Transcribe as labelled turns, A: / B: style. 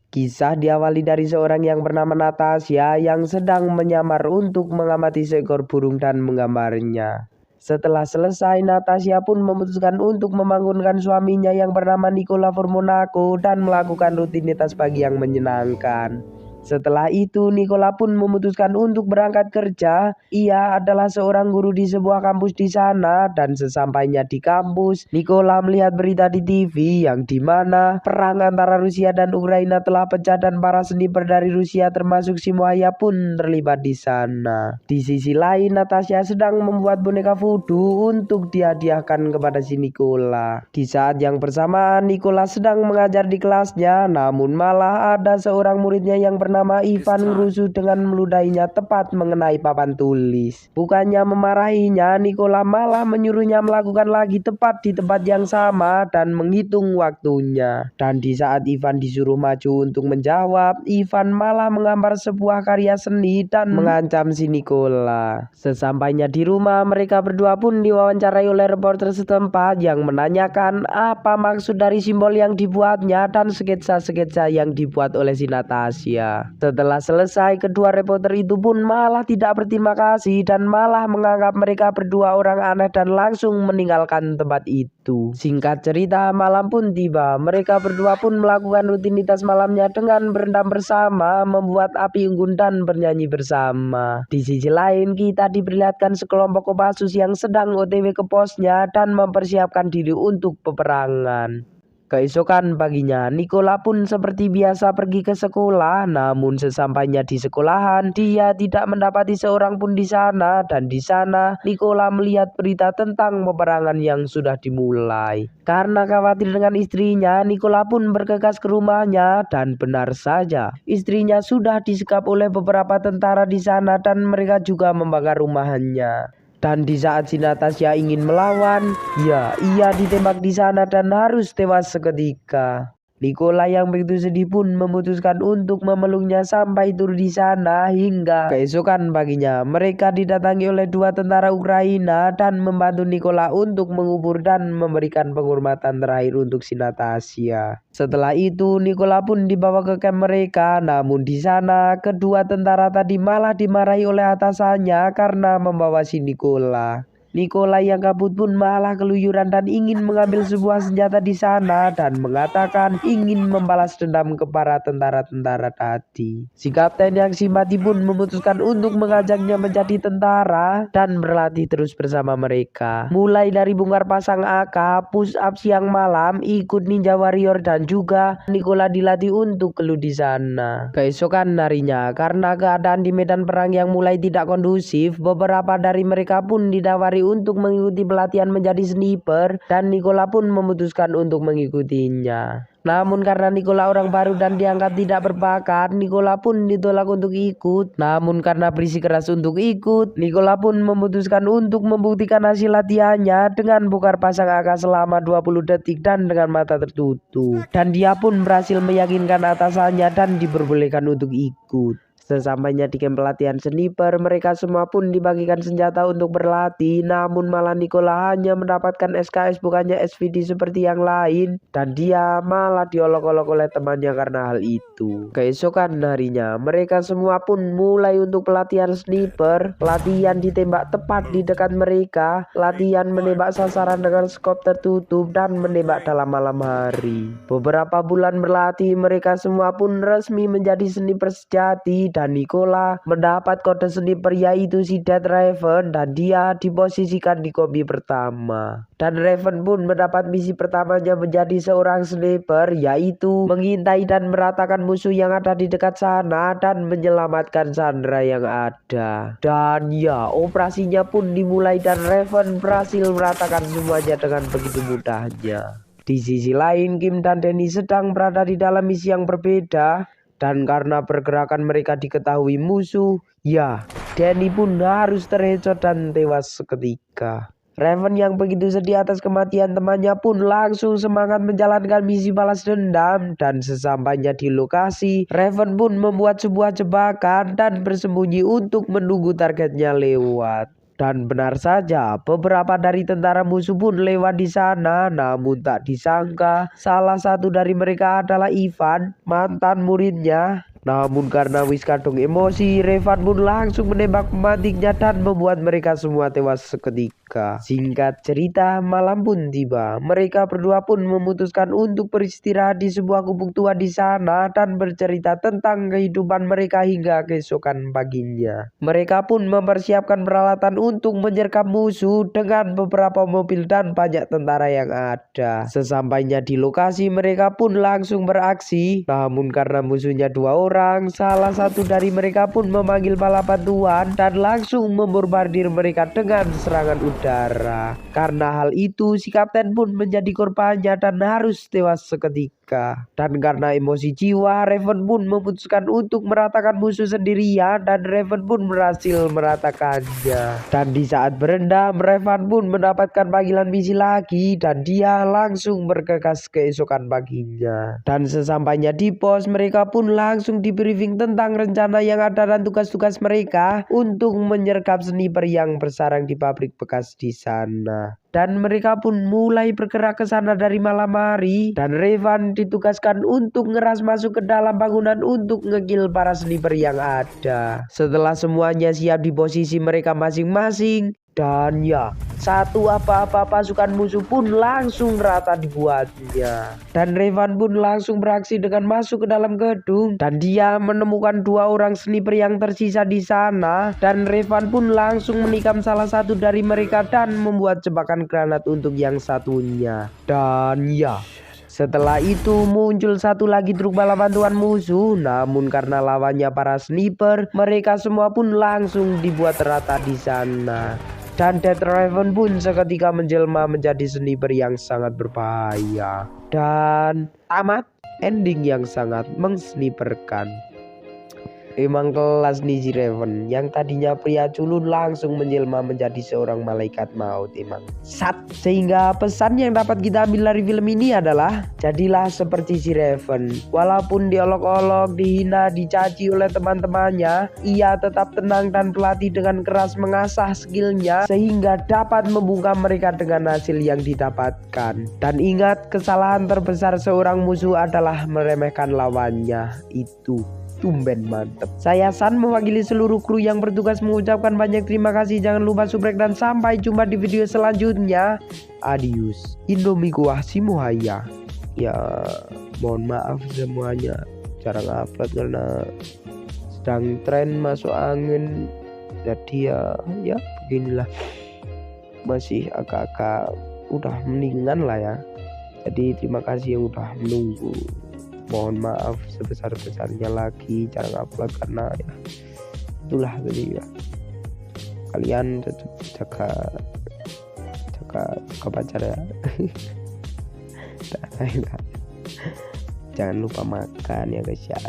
A: Kisah diawali dari seorang yang bernama Natasha yang sedang menyamar untuk mengamati seekor burung dan menggambarnya. Setelah selesai, Natasha pun memutuskan untuk membangunkan suaminya yang bernama Nicola Formonaco dan melakukan rutinitas pagi yang menyenangkan. Setelah itu, Nicola pun memutuskan untuk berangkat kerja. Ia adalah seorang guru di sebuah kampus di sana, dan sesampainya di kampus, Nicola melihat berita di TV yang dimana perang antara Rusia dan Ukraina telah pecah dan para sniper dari Rusia termasuk Shimohaya pun terlibat di sana. Di sisi lain, Natasha sedang membuat boneka voodoo untuk dihadiahkan kepada si Nicola. Di saat yang bersamaan, Nicola sedang mengajar di kelasnya, namun malah ada seorang muridnya yang bernama Ivan merusuh dengan meludahinya tepat mengenai papan tulis. Bukannya memarahinya, Nicola malah menyuruhnya melakukan lagi tepat di tempat yang sama dan menghitung waktunya. Dan di saat Ivan disuruh maju untuk menjawab, Ivan malah menggambar sebuah karya seni dan mengancam si Nicola. Sesampainya di rumah, mereka berdua pun diwawancarai oleh reporter setempat yang menanyakan apa maksud dari simbol yang dibuatnya dan sketsa-sketsa yang dibuat oleh si Natasha. Setelah selesai, kedua reporter itu pun malah tidak berterima kasih dan malah menganggap mereka berdua orang aneh dan langsung meninggalkan tempat itu. Singkat cerita, malam pun tiba. Mereka berdua pun melakukan rutinitas malamnya dengan berendam bersama, membuat api unggun dan bernyanyi bersama. Di sisi lain, kita diperlihatkan sekelompok Kopassus yang sedang OTW ke posnya dan mempersiapkan diri untuk peperangan. Keesokan paginya, Nicola pun seperti biasa pergi ke sekolah, namun sesampainya di sekolahan, dia tidak mendapati seorang pun di sana, dan di sana Nicola melihat berita tentang peperangan yang sudah dimulai. Karena khawatir dengan istrinya, Nicola pun bergegas ke rumahnya, dan benar saja, istrinya sudah disekap oleh beberapa tentara di sana dan mereka juga membakar rumahnya. Dan di saat si Natasha ingin melawan, ya, ia ditembak di sana dan harus tewas seketika. Nicola yang begitu sedih pun memutuskan untuk memeluknya sampai turun di sana hingga keesokan paginya. Mereka didatangi oleh dua tentara Ukraina dan membantu Nicola untuk mengubur dan memberikan penghormatan terakhir untuk si Natasha. Setelah itu, Nicola pun dibawa ke kamp mereka, namun di sana kedua tentara tadi malah dimarahi oleh atasannya karena membawa si Nicola. Nicola yang kabut pun malah keluyuran dan ingin mengambil sebuah senjata di sana dan mengatakan ingin membalas dendam ke para tentara-tentara tadi. Si kapten yang simpati pun memutuskan untuk mengajaknya menjadi tentara dan berlatih terus bersama mereka. Mulai dari bongkar pasang AK, push up siang malam, ikut ninja warrior dan juga Nicola dilatih untuk keluh di sana. Keesokan harinya, karena keadaan di medan perang yang mulai tidak kondusif, beberapa dari mereka pun didawari untuk mengikuti pelatihan menjadi sniper dan Nicola pun memutuskan untuk mengikutinya. Namun karena Nicola orang baru dan dianggap tidak berbakat, Nicola pun ditolak untuk ikut. Namun karena berisikeras untuk ikut, Nicola pun memutuskan untuk membuktikan hasil latihannya dengan bongkar pasang AK selama 20 detik dan dengan mata tertutup. Dan dia pun berhasil meyakinkan atasannya dan diperbolehkan untuk ikut. Sesampainya di kamp pelatihan sniper, mereka semua pun dibagikan senjata untuk berlatih, namun malah Nicola hanya mendapatkan SKS bukannya SVD seperti yang lain, dan dia malah diolok-olok oleh temannya karena hal itu. Keesokan harinya, mereka semua pun mulai untuk pelatihan sniper, latihan ditembak tepat di dekat mereka, latihan menembak sasaran dengan skop tertutup, dan menembak dalam malam hari. Beberapa bulan berlatih, mereka semua pun resmi menjadi sniper sejati, dan Nicola mendapat kode sniper yaitu si Dead Raven dan dia diposisikan di kopi pertama. Dan Raven pun mendapat misi pertamanya menjadi seorang sniper yaitu mengintai dan meratakan musuh yang ada di dekat sana dan menyelamatkan sandera yang ada. Dan ya, operasinya pun dimulai dan Raven berhasil meratakan semuanya dengan begitu mudahnya. Di sisi lain, Kim dan Danny sedang berada di dalam misi yang berbeda. Dan karena pergerakan mereka diketahui musuh, ya, Danny pun harus terheadshot dan tewas seketika. Raven yang begitu sedih atas kematian temannya pun langsung semangat menjalankan misi balas dendam. Dan sesampainya di lokasi, Raven pun membuat sebuah jebakan dan bersembunyi untuk menunggu targetnya lewat. Dan benar saja, beberapa dari tentara musuh pun lewat di sana. Namun tak disangka, salah satu dari mereka adalah Ivan, mantan muridnya. Namun karena Wiskadong emosi, Revan pun langsung menembak pemantiknya dan membuat mereka semua tewas seketika. Singkat cerita, malam pun tiba. Mereka berdua pun memutuskan untuk beristirahat di sebuah gubuk tua di sana dan bercerita tentang kehidupan mereka hingga keesokan paginya. Mereka pun mempersiapkan peralatan untuk menyergap musuh dengan beberapa mobil dan banyak tentara yang ada. Sesampainya di lokasi, mereka pun langsung beraksi. Namun karena musuhnya dua orang, salah satu dari mereka pun memanggil bala bantuan dan langsung membombardir mereka dengan serangan udara. Karena hal itu, si kapten pun menjadi korbannya dan harus tewas seketika. Dan karena emosi jiwa, Raven pun memutuskan untuk meratakan musuh sendirian dan Raven pun berhasil meratakannya. Dan di saat berendam, Raven pun mendapatkan panggilan misi lagi dan dia langsung bergegas keesokan paginya. Dan sesampainya di pos, mereka pun langsung di briefing tentang rencana yang ada dan tugas-tugas mereka untuk menyergap sniper yang bersarang di pabrik bekas di sana. Dan mereka pun mulai bergerak ke sana dari malam hari dan Revan ditugaskan untuk ngeras masuk ke dalam bangunan untuk ngekill para sniper yang ada. Setelah semuanya siap di posisi mereka masing-masing, dan ya, satu apa-apa pasukan musuh pun langsung rata dibuatnya. Dan Revan pun langsung beraksi dengan masuk ke dalam gedung. Dan dia menemukan dua orang sniper yang tersisa di sana. Dan Revan pun langsung menikam salah satu dari mereka dan membuat jebakan granat untuk yang satunya. Dan ya, setelah itu muncul satu lagi truk bala bantuan musuh. Namun karena lawannya para sniper, mereka semua pun langsung dibuat rata di sana. Dan Dead Raven pun seketika menjelma menjadi sniper yang sangat berbahaya. Dan tamat, ending yang sangat mengsniperkan. Emang kelas nih si Raven, yang tadinya pria culun langsung menjelma menjadi seorang malaikat maut. Emang sat. Sehingga pesan yang dapat kita ambil dari film ini adalah, jadilah seperti si Raven. Walaupun diolok-olok, dihina, dicaci oleh teman-temannya, ia tetap tenang dan pelatih dengan keras mengasah skillnya sehingga dapat membungkam mereka dengan hasil yang didapatkan. Dan ingat, kesalahan terbesar seorang musuh adalah meremehkan lawannya. Itu tumben mantep. Saya San mewakili seluruh kru yang bertugas mengucapkan banyak terima kasih. Jangan lupa subrek dan sampai jumpa di video selanjutnya. Adios. Indomie kuah Simohaya. Ya, mohon maaf semuanya, jarang upload karena sedang tren masuk angin. Jadi ya beginilah. Masih agak-agak udah mendingan lah ya. Jadi terima kasih yang udah menunggu. Mohon maaf sebesar-besarnya lagi jarang upload karena ya itulah. Jadi ya, kalian tetap jaga pacar ya. Jangan lupa makan ya guys ya.